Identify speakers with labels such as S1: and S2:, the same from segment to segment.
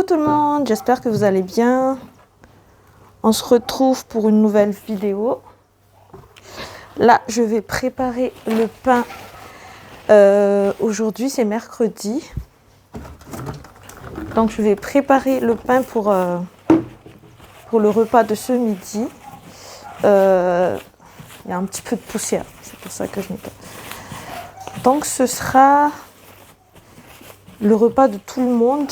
S1: tout le monde, j'espère que vous allez bien. On se retrouve pour une nouvelle vidéo. Là, je vais préparer le pain. Aujourd'hui, c'est mercredi. Donc, je vais préparer le pain pour le repas de ce midi. Il y a un petit peu de poussière, c'est pour ça que je nettoie. Donc, ce sera le repas de tout le monde.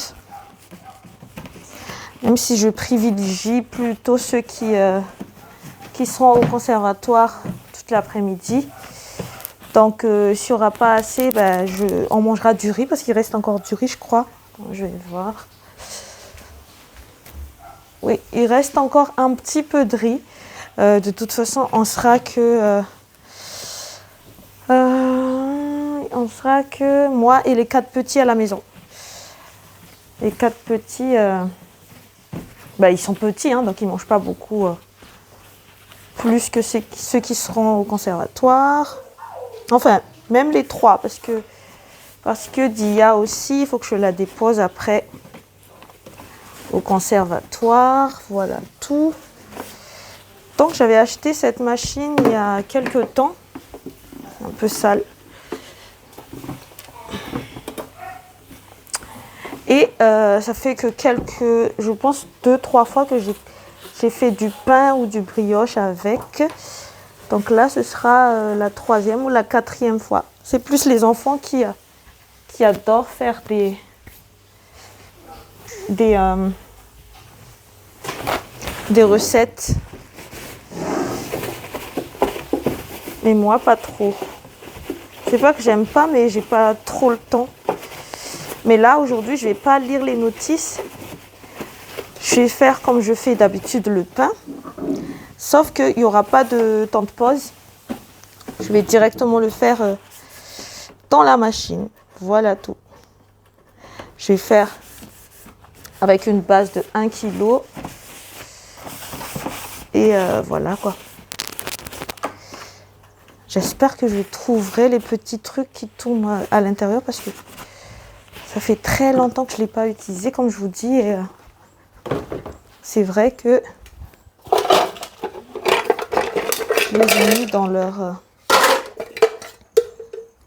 S1: Même si je privilégie plutôt ceux qui seront au conservatoire toute l'après-midi. Donc, s'il n'y aura pas assez, on mangera du riz parce qu'il reste encore du riz, je crois. Je vais voir. Oui, il reste encore un petit peu de riz. De toute façon, on sera que moi et les 4 petits à la maison. Les 4 petits, ils sont petits, hein, donc ils ne mangent pas beaucoup. Plus que ceux qui seront au conservatoire. Enfin, même les 3, parce que Dia aussi, il faut que je la dépose après au conservatoire. Voilà tout. Donc, j'avais acheté cette machine il y a quelques temps. Un peu sale. Et ça fait que je pense 2-3 fois que j'ai fait du pain ou du brioche avec. Donc là, ce sera la 3e ou la 4e fois. C'est plus les enfants qui adorent faire des recettes. Mais moi, pas trop. C'est pas que j'aime pas, mais j'ai pas trop le temps. Mais là, aujourd'hui, je vais pas lire les notices. Je vais faire comme je fais d'habitude le pain. Sauf qu'il n'y aura pas de temps de pause. Je vais directement le faire dans la machine. Voilà tout. Je vais faire avec une base de 1 kg. Et voilà quoi. J'espère que je trouverai les petits trucs qui tournent à l'intérieur parce que ça fait très longtemps que je ne l'ai pas utilisé, comme je vous dis. Et c'est vrai que je les ai mis dans leur...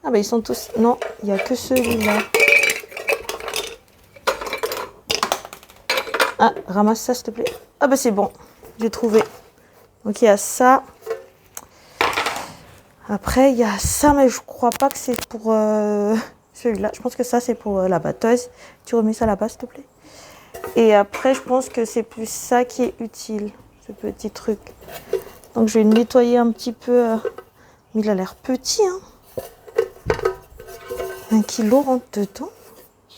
S1: Ah ils sont tous... Non, il n'y a que celui-là. Ah, ramasse ça s'il te plaît. Ah c'est bon, j'ai trouvé. Donc il y a ça. Après il y a ça, mais je crois pas que c'est pour celui-là. Je pense que ça c'est pour la batteuse. Tu remets ça là-bas s'il te plaît. Et après je pense que c'est plus ça qui est utile, ce petit truc. Donc je vais nettoyer un petit peu. Mais il a l'air petit, hein. 1 kg rentre dedans.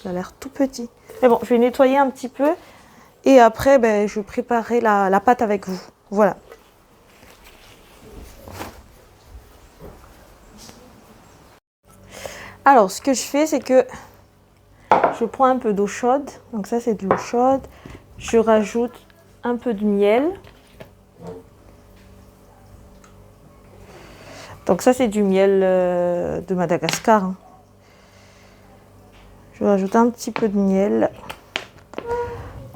S1: Il a l'air tout petit. Mais bon, je vais nettoyer un petit peu. Et après, je préparerai la pâte avec vous. Voilà. Alors, ce que je fais, c'est que je prends un peu d'eau chaude. Donc ça, c'est de l'eau chaude. Je rajoute un peu de miel. Donc ça, c'est du miel de Madagascar. Hein. Je rajoute un petit peu de miel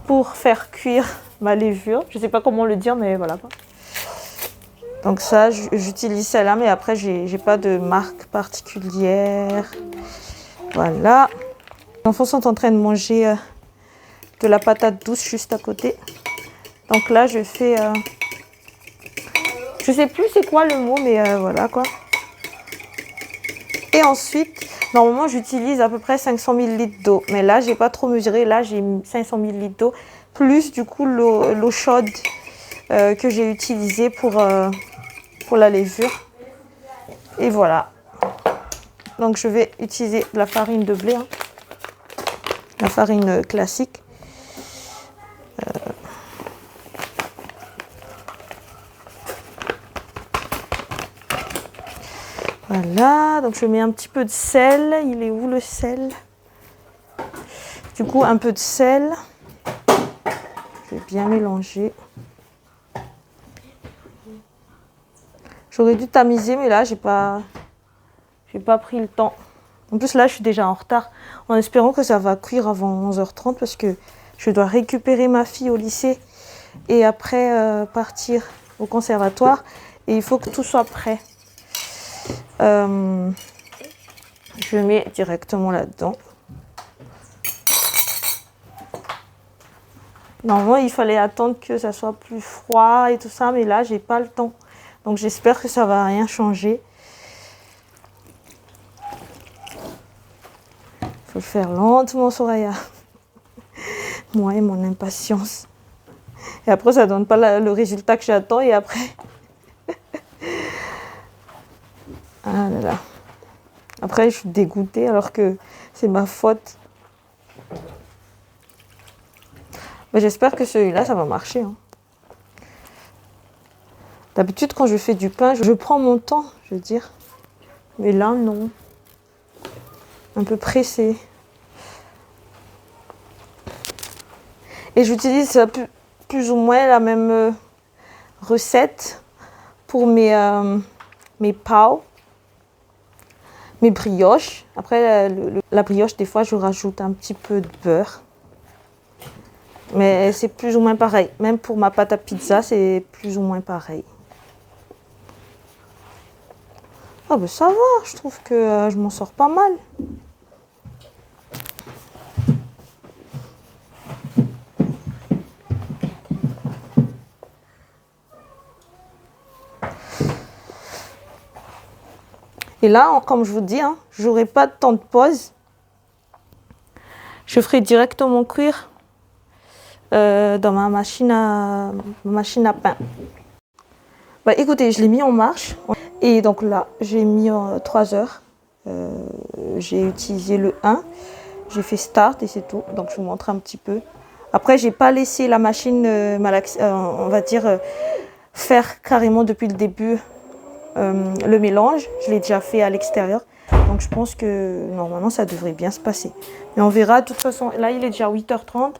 S1: pour faire cuire ma levure. Je ne sais pas comment le dire, mais voilà. Donc ça, j'utilise celle-là, mais après, j'ai pas de marque particulière. Voilà. Les enfants sont en train de manger de la patate douce juste à côté. Donc là, je fais... je sais plus c'est quoi le mot, mais voilà quoi. Et ensuite, normalement, j'utilise à peu près 500 ml d'eau. Mais là, j'ai pas trop mesuré. Là, j'ai mis 500 ml d'eau. Plus du coup l'eau chaude que j'ai utilisée pour la levure. Et voilà. Donc, je vais utiliser de la farine de blé. Hein. La farine classique. Voilà, donc je mets un petit peu de sel. Il est où le sel? Du coup, un peu de sel. Je vais bien mélanger. J'aurais dû tamiser, mais là, j'ai pas pris le temps. En plus, là, je suis déjà en retard. En espérant que ça va cuire avant 11h30 parce que Je dois récupérer ma fille au lycée et après partir au conservatoire. Et il faut que tout soit prêt. Je mets directement là-dedans. Normalement, il fallait attendre que ça soit plus froid et tout ça, mais là, j'ai pas le temps. Donc, j'espère que ça va rien changer. Il faut le faire lentement, Soraya. Moi et mon impatience. Et après, ça donne pas le résultat que j'attends. Et après... Ah là là. Après, je suis dégoûtée alors que c'est ma faute. Mais j'espère que celui-là, ça va marcher. Hein. D'habitude, quand je fais du pain, je prends mon temps, je veux dire. Mais là, non. Un peu pressé. Et j'utilise plus ou moins la même recette pour mes pâtes, mes brioches. Après, la brioche, des fois, je rajoute un petit peu de beurre. Mais c'est plus ou moins pareil. Même pour ma pâte à pizza, c'est plus ou moins pareil. Ah ben ça va, je trouve que je m'en sors pas mal. Et là, comme je vous dis, hein, j'aurai pas de temps de pause. Je ferai directement cuire dans ma machine à pain. Bah, écoutez, je l'ai mis en marche. Et donc là, j'ai mis 3 heures. J'ai utilisé le 1. J'ai fait start et c'est tout. Donc je vous montre un petit peu. Après, j'ai pas laissé la machine, on va dire, faire carrément depuis le début le mélange. Je l'ai déjà fait à l'extérieur. Donc je pense que normalement, ça devrait bien se passer. Mais on verra. De toute façon, là, il est déjà 8h30.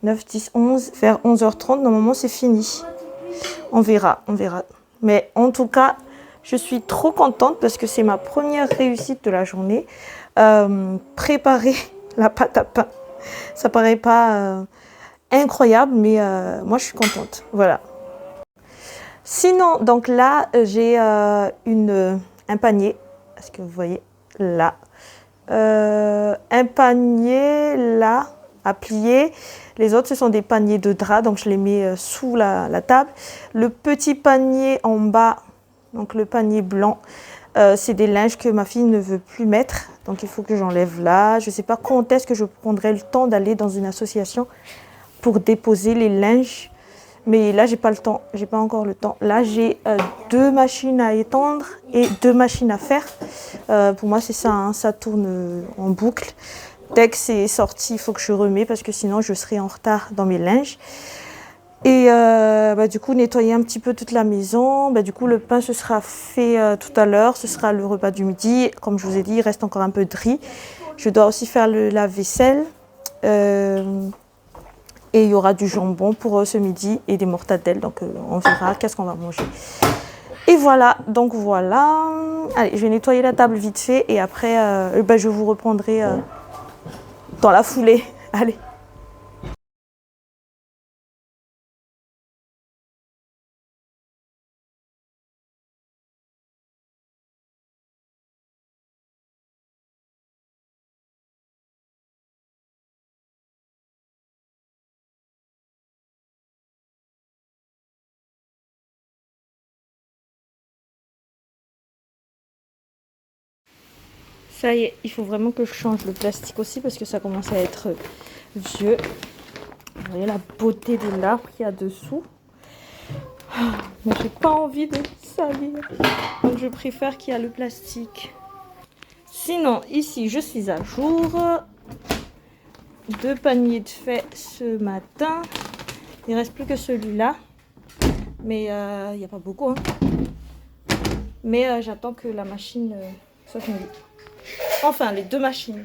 S1: 9, 10, 11. Vers 11h30, normalement, c'est fini. On verra, on verra. Mais en tout cas, je suis trop contente parce que c'est ma première réussite de la journée. Préparer la pâte à pain, ça paraît pas incroyable, mais moi je suis contente. Voilà. Sinon, donc là, j'ai un panier. Est-ce que vous voyez là? Un panier là à plier. Les autres, ce sont des paniers de drap, donc je les mets sous la table. Le petit panier en bas, donc le panier blanc, c'est des linges que ma fille ne veut plus mettre. Donc il faut que j'enlève là. Je ne sais pas quand est-ce que je prendrai le temps d'aller dans une association pour déposer les linges. Mais là, j'ai pas le temps. J'ai pas encore le temps. Là, j'ai 2 machines à étendre et 2 machines à faire. Pour moi, c'est ça. Hein, ça tourne en boucle. Dès que c'est sorti, il faut que je remets parce que sinon, je serai en retard dans mes linges. Et du coup, nettoyer un petit peu toute la maison. Du coup, le pain, ce sera fait tout à l'heure. Ce sera le repas du midi. Comme je vous ai dit, il reste encore un peu de riz. Je dois aussi faire le lave-vaisselle. Et il y aura du jambon pour ce midi et des mortadelles. Donc, on verra qu'est-ce qu'on va manger. Et voilà, donc voilà. Allez, je vais nettoyer la table vite fait. Et après, je vous reprendrai dans la foulée. Allez. Ça y est, il faut vraiment que je change le plastique aussi parce que ça commence à être vieux. Vous voyez la beauté de l'arbre qu'il y a dessous. Mais j'ai pas envie de salir. Donc je préfère qu'il y a le plastique. Sinon, ici, je suis à jour. 2 paniers de faits ce matin. Il ne reste plus que celui-là. Mais il n'y a pas beaucoup. Hein. Mais j'attends que la machine soit finie. Enfin, les 2 machines.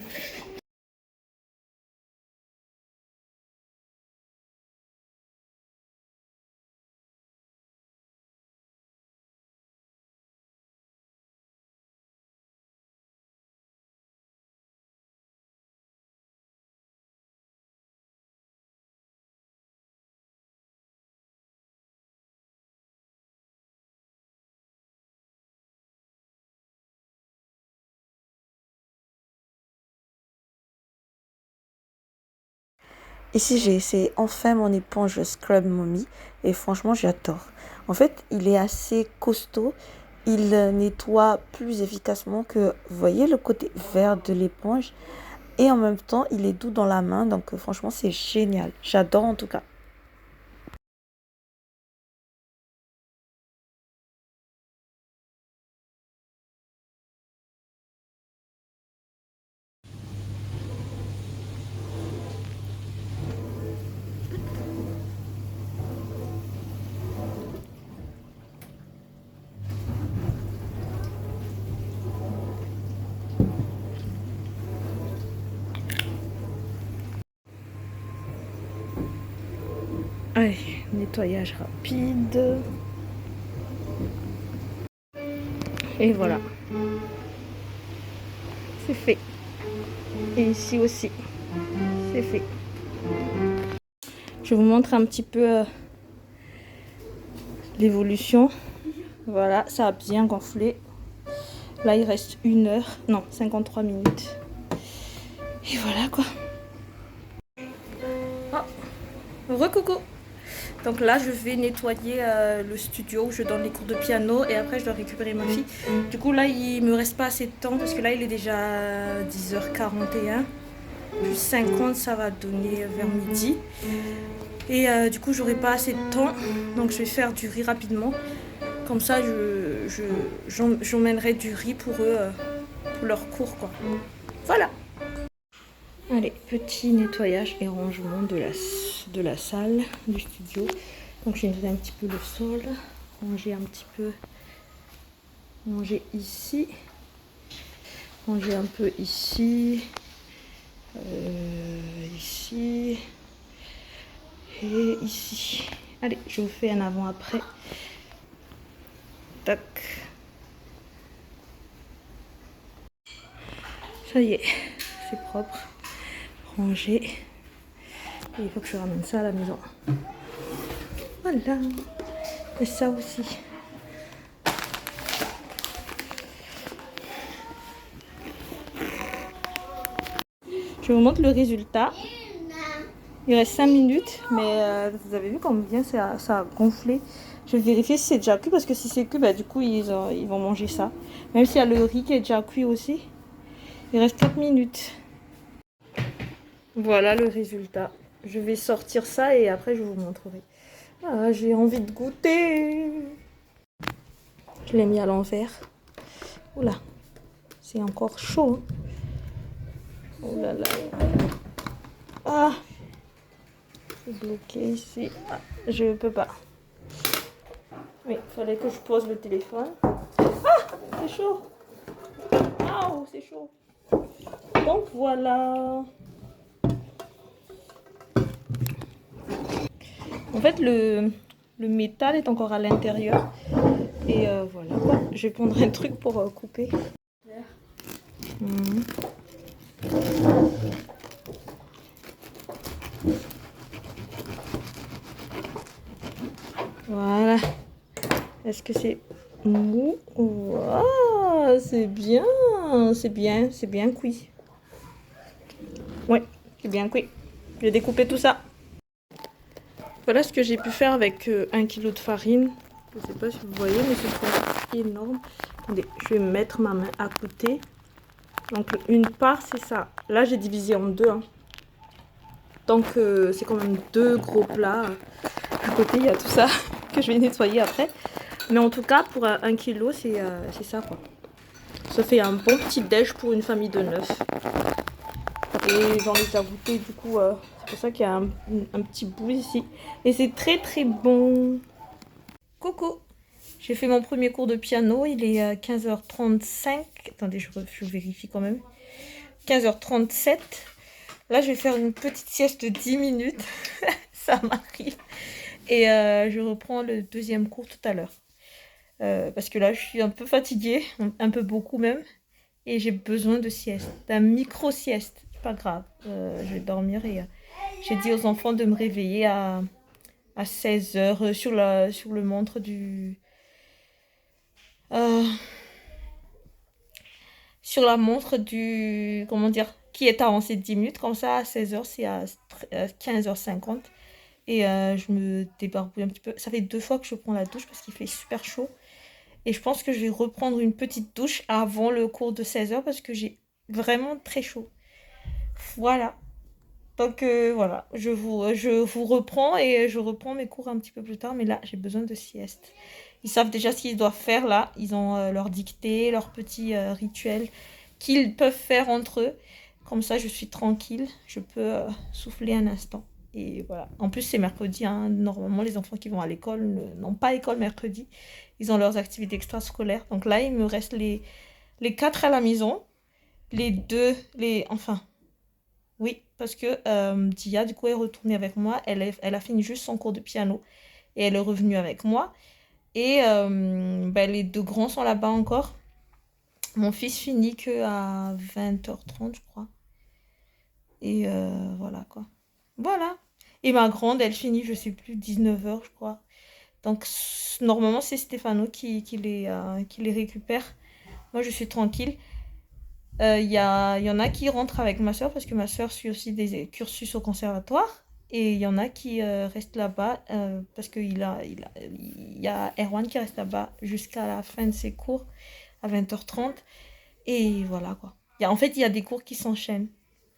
S1: Ici, j'ai essayé enfin mon éponge Scrub Mommy et franchement, j'adore. En fait, il est assez costaud. Il nettoie plus efficacement que, vous voyez, le côté vert de l'éponge. Et en même temps, il est doux dans la main. Donc, franchement, c'est génial. J'adore en tout cas. Allez, nettoyage rapide. Et voilà. C'est fait. Et ici aussi, c'est fait. Je vous montre un petit peu l'évolution. Voilà, ça a bien gonflé. Là, il reste 1 heure. Non, 53 minutes. Et voilà quoi. Oh, recoucou. Donc là, je vais nettoyer le studio où je donne les cours de piano et après, je dois récupérer ma fille. Du coup, là, il me reste pas assez de temps parce que là, il est déjà 10h41. Plus 50, ça va donner vers midi. Et du coup, j'aurai pas assez de temps. Donc, je vais faire du riz rapidement. Comme ça, j'emmènerai du riz pour eux, pour leur cours, quoi. Voilà. Allez, petit nettoyage et rangement de la salle, du studio. Donc j'ai nettoyé un petit peu le sol, ranger un petit peu, ranger ici, ranger un peu ici, ici et ici. Allez, je vous fais un avant-après. Tac. Ça y est, c'est propre, rangé. Et il faut que je ramène ça à la maison. Voilà. Et ça aussi. Je vous montre le résultat. Il reste 5 minutes, mais vous avez vu combien ça a gonflé. Je vais vérifier si c'est déjà cuit, parce que si c'est cuit, bah, du coup, ils vont manger ça. Même s'il y a le riz qui est déjà cuit aussi. Il reste 4 minutes. Voilà le résultat. Je vais sortir ça et après, je vous montrerai. Ah, j'ai envie de goûter. Je l'ai mis à l'envers. Oula, c'est encore chaud. Oh là là. Ah, c'est bloqué ici. Ah, je peux pas. Oui, il fallait que je pose le téléphone. Ah, c'est chaud. Waouh, c'est chaud. Donc voilà. En fait, le métal est encore à l'intérieur. Et voilà. Je vais prendre un truc pour couper. Mmh. Voilà. Est-ce que c'est mou? Waouh, c'est bien. C'est bien cuit. Oui, c'est bien cuit. Je vais découper tout ça. Voilà ce que j'ai pu faire avec 1 kg de farine. Je ne sais pas si vous voyez, mais c'est énorme. Attendez, je vais mettre ma main à côté. Donc une part, c'est ça. Là, j'ai divisé en deux. Hein. Donc c'est quand même 2 gros plats. À côté, il y a tout ça que je vais nettoyer après. Mais en tout cas, pour 1 kg, c'est ça quoi. Ça fait un bon petit déj pour une famille de 9. Et j'en ai déjà goûté, du coup, c'est pour ça qu'il y a un petit bout ici. Et c'est très très bon. Coucou! J'ai fait mon premier cours de piano, il est 15h35. Attendez, je vérifie quand même. 15h37. Là, je vais faire une petite sieste de 10 minutes. Ça m'arrive. Et je reprends le deuxième cours tout à l'heure. Parce que là, je suis un peu fatiguée, un peu beaucoup même. Et j'ai besoin de sieste, d'un micro-sieste. Pas grave, je vais dormir et j'ai dit aux enfants de me réveiller à 16h sur le montre du... sur la montre du... Comment dire? qui est avancé de 10 minutes. Comme ça, à 16h, c'est à 15h50. Et je me débarbouille un petit peu. Ça fait 2 fois que je prends la douche parce qu'il fait super chaud. Et je pense que je vais reprendre une petite douche avant le cours de 16h parce que j'ai vraiment très chaud. Voilà. Donc voilà, je vous reprends et je reprends mes cours un petit peu plus tard. Mais là, j'ai besoin de sieste. Ils savent déjà ce qu'ils doivent faire là. Ils ont leur dictée, leur petit rituel qu'ils peuvent faire entre eux. Comme ça, je suis tranquille. Je peux souffler un instant. Et voilà. En plus, c'est mercredi, hein. Normalement, les enfants qui vont à l'école n'ont pas école mercredi. Ils ont leurs activités extrascolaires. Donc là, il me reste les 4 à la maison. Les 2, enfin, oui, parce que Dia, du coup, est retournée avec moi. Elle a fini juste son cours de piano. Et elle est revenue avec moi. Et ben, les 2 grands sont là-bas encore. Mon fils finit que à 20h30, je crois. Et voilà, quoi. Voilà. Et ma grande, elle finit, je sais plus, 19h, je crois. Donc, normalement, c'est Stéphano qui les récupère. Moi, je suis tranquille. Il y en a qui rentrent avec ma soeur parce que ma soeur suit aussi des cursus au conservatoire. Et il y en a qui restent là-bas parce qu'il il y a Erwan qui reste là-bas jusqu'à la fin de ses cours à 20h30. Et voilà, quoi. En fait, il y a des cours qui s'enchaînent.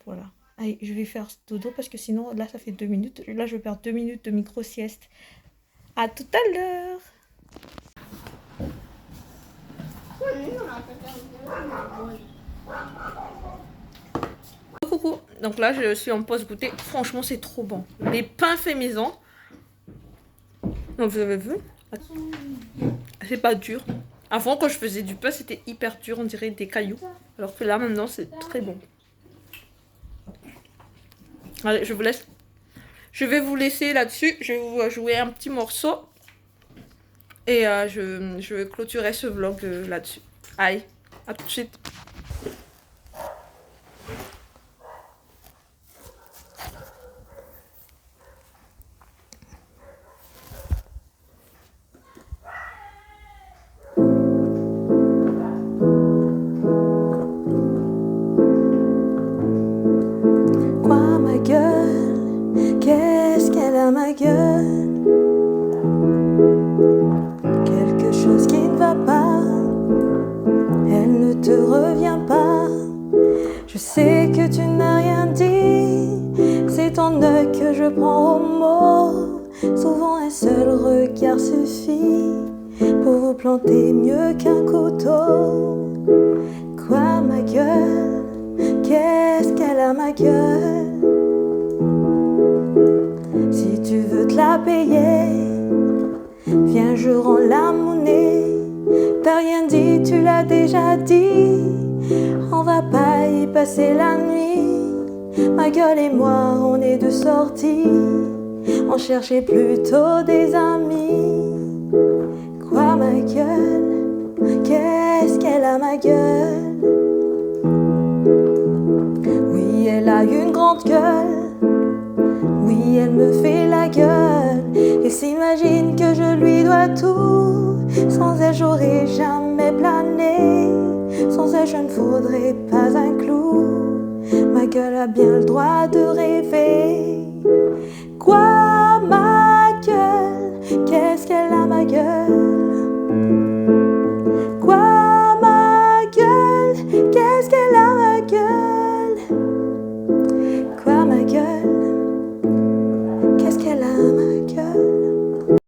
S1: Voilà. Allez, je vais faire dodo parce que sinon, là, ça fait 2 minutes. Là, je vais perdre 2 minutes de micro-sieste. À tout à l'heure. Coucou. Donc là, je suis en pause goûter. Franchement, c'est trop bon. Les pains faits maison. Donc, vous avez vu? C'est pas dur. Avant, quand je faisais du pain, c'était hyper dur. On dirait des cailloux. Alors que là, maintenant, c'est très bon. Allez, je vous laisse. Je vais vous laisser là-dessus. Je vais vous jouer un petit morceau. Et je clôturerai ce vlog là-dessus. Allez, à tout de suite.
S2: Quoi, ma gueule? Qu'est-ce qu'elle a, ma gueule? Quelque chose qui ne va pas, elle ne te revient pas. Je sais que tu n'as rien dit, c'est ton œil que je prends au mot. Souvent un seul regard suffit pour vous planter mieux qu'un couteau. Quoi, ma gueule? Qu'est-ce qu'elle a, ma gueule? Si tu veux te la payer, viens, je rends la monnaie. T'as rien dit, tu l'as déjà dit. On va pas y passer la nuit. Ma gueule et moi, on est de sortie. On cherchait plutôt des amis. Quoi, ma gueule? Qu'est-ce qu'elle a, ma gueule? Oui, elle a une grande gueule. Oui, elle me fait la gueule et s'imagine que je lui dois tout. Sans elle, j'aurais jamais plané. Sans elle, je ne faudrais pas un clou. Ma gueule a bien le droit de rêver. Quoi?